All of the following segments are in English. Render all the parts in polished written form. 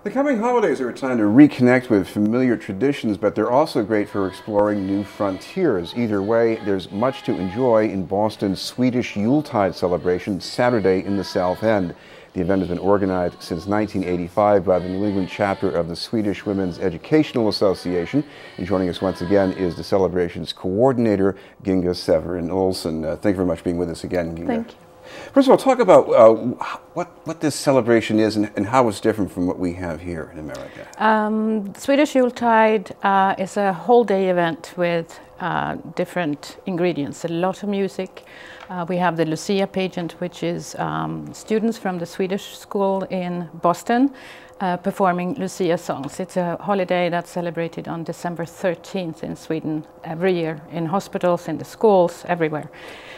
The coming holidays are a time to reconnect with familiar traditions, but they're also great for exploring new frontiers. Either way, there's much to enjoy in Boston's Swedish Yuletide celebration Saturday in the South End. The event has been organized since 1985 by the New England chapter of the Swedish Women's Educational Association. And joining us once again is the celebration's coordinator, Ginga Sewerin-Olsson. Thank you very much for being with us again, Ginga. Thank you. First of all, talk about what this celebration is and how it's different from what we have here in America. Swedish Yuletide is a whole day event with different ingredients, a lot of music. We have the Lucia pageant, which is students from the Swedish school in Boston performing Lucia songs. It's a holiday that's celebrated on December 13th in Sweden every year, in hospitals, in the schools, everywhere.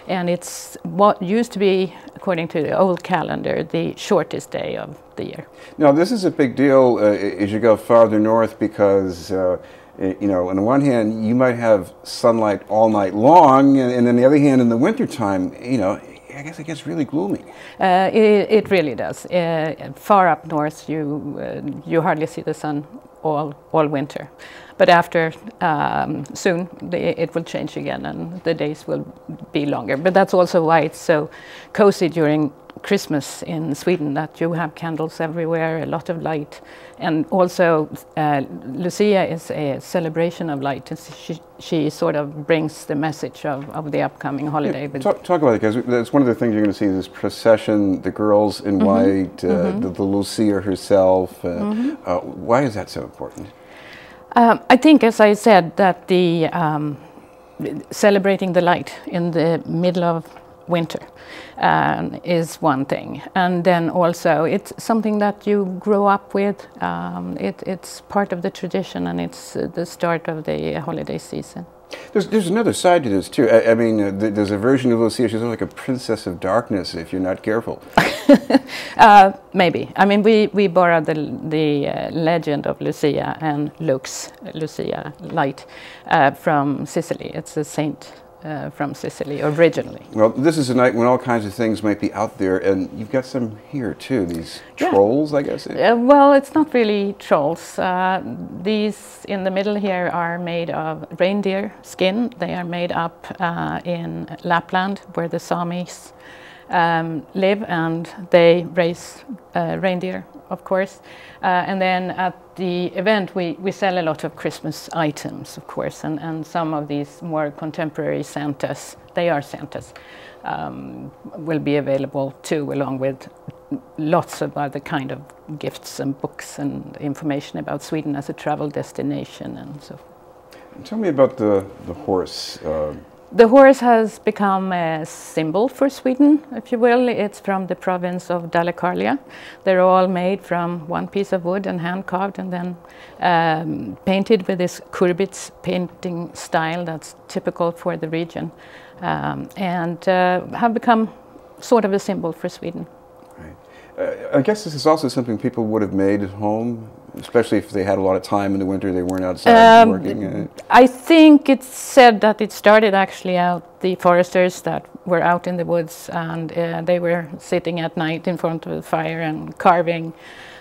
And it's what used to be, according to the old calendar, the shortest day of the year. Now, this is a big deal as you go farther north because, you know, on the one hand, you might have sunlight all night long, and on the other hand, in the wintertime, you know, I guess it gets really gloomy. It really does. Far up north, you hardly see the sun all winter. But after soon, it will change again, and the days will be longer. But that's also why it's so cozy during Christmas in Sweden, that you have candles everywhere, a lot of light. And also, Lucia is a celebration of light. She sort of brings the message of the upcoming holiday. Yeah, talk about it, because that's one of the things you're going to see, this procession, the girls in white, the Lucia herself. Why is that so important? I think, as I said, that the celebrating the light in the middle of winter is one thing, and then also it's something that you grow up with. It's part of the tradition, and it's the start of the holiday season. There's another side to this too. I mean, there's a version of Lucia. She's like a princess of darkness if you're not careful. Maybe. I mean, we borrowed the legend of Lucia and Lux, Lucia Light, from Sicily. It's a saint from Sicily originally. Well, this is a night when all kinds of things might be out there, and you've got some here too, these trolls, I guess? Well, it's not really trolls. These in the middle here are made of reindeer skin. They are made up in Lapland, where the Samis live, and they raise reindeer, of course. And then at the event we sell a lot of Christmas items, of course, and some of these more contemporary Santas, they are Santas, will be available too, along with lots of other kind of gifts and books and information about Sweden as a travel destination and so forth. Tell me about the horse. The horse has become a symbol for Sweden, if you will. It's from the province of Dalecarlia. They're all made from one piece of wood and hand-carved, and then painted with this kurbits painting style that's typical for the region, and have become sort of a symbol for Sweden. Right. I guess this is also something people would have made at home, especially if they had a lot of time in the winter, they weren't outside working. I think it's said that it started actually out, the foresters that were out in the woods, and they were sitting at night in front of the fire and carving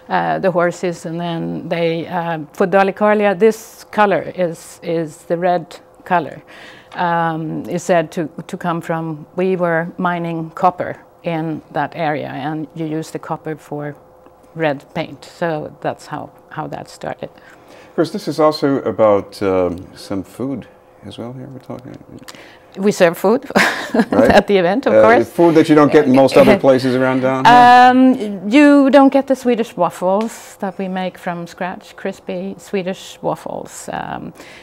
the horses, and then they, for Dalecarlia, this color is the red color, is said to come from, we were mining copper in that area, and you use the copper for red paint, so that's how that started. Of course, this is also about some food as well here we're talking. We serve food right? at the event, of course. Food that you don't get in most other places around down here? You don't get the Swedish waffles that we make from scratch, crispy Swedish waffles.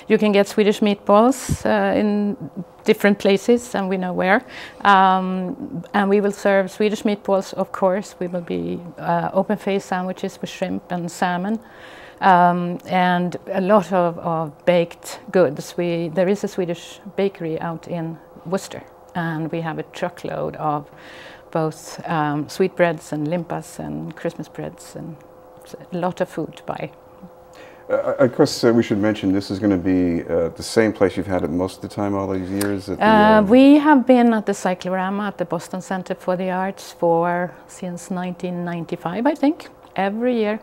You can get Swedish meatballs in different places, and we know where. And we will serve Swedish meatballs, of course. We will be open-faced sandwiches with shrimp and salmon. And a lot of baked goods. There is a Swedish bakery out in Worcester, and we have a truckload of both sweetbreads and limpas and Christmas breads, and a lot of food to buy. Of course, we should mention this is going to be the same place you've had it most of the time all these years? We have been at the Cyclorama at the Boston Center for the Arts since 1995, I think, every year.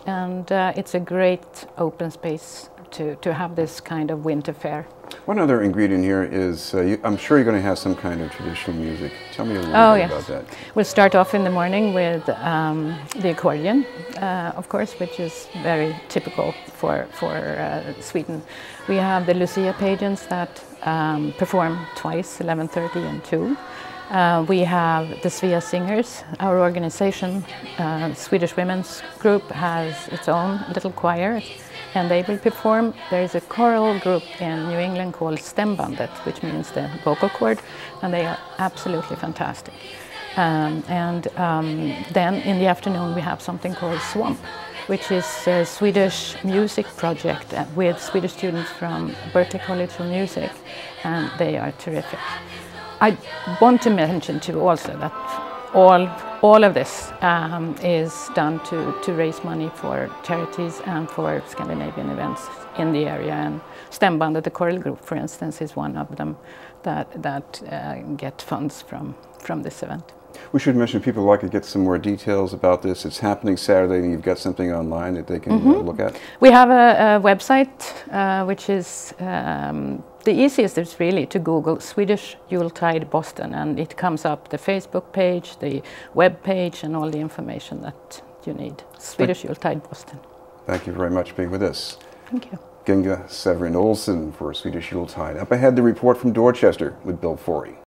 and it's a great open space to have this kind of winter fair. One other ingredient here is, I'm sure you're going to have some kind of traditional music. Tell me a little bit about that. We'll start off in the morning with the accordion, of course, which is very typical for Sweden. We have the Lucia pageants that perform twice, 11:30 and 2. We have the Svea Singers. Our organization, Swedish Women's Group, has its own little choir, and they will perform. There is a choral group in New England called Stämbandet, which means the vocal cord, and they are absolutely fantastic. Then in the afternoon we have something called Swamp, which is a Swedish music project with Swedish students from Berklee College of Music, and they are terrific. I want to mention too also that all of this is done to raise money for charities and for Scandinavian events in the area. And Stämbandet, the choral group, for instance, is one of them that get funds from this event. We should mention, if people like to get some more details about this, it's happening Saturday, and you've got something online that they can look at? We have a website, which is the easiest is really to Google Swedish Yuletide Boston, and it comes up the Facebook page, the web page, and all the information that you need. Swedish Yuletide Boston. Thank you very much for being with us. Thank you. Ginga Sewerin-Olsson for Swedish Yuletide. Up ahead, the report from Dorchester with Bill Forey.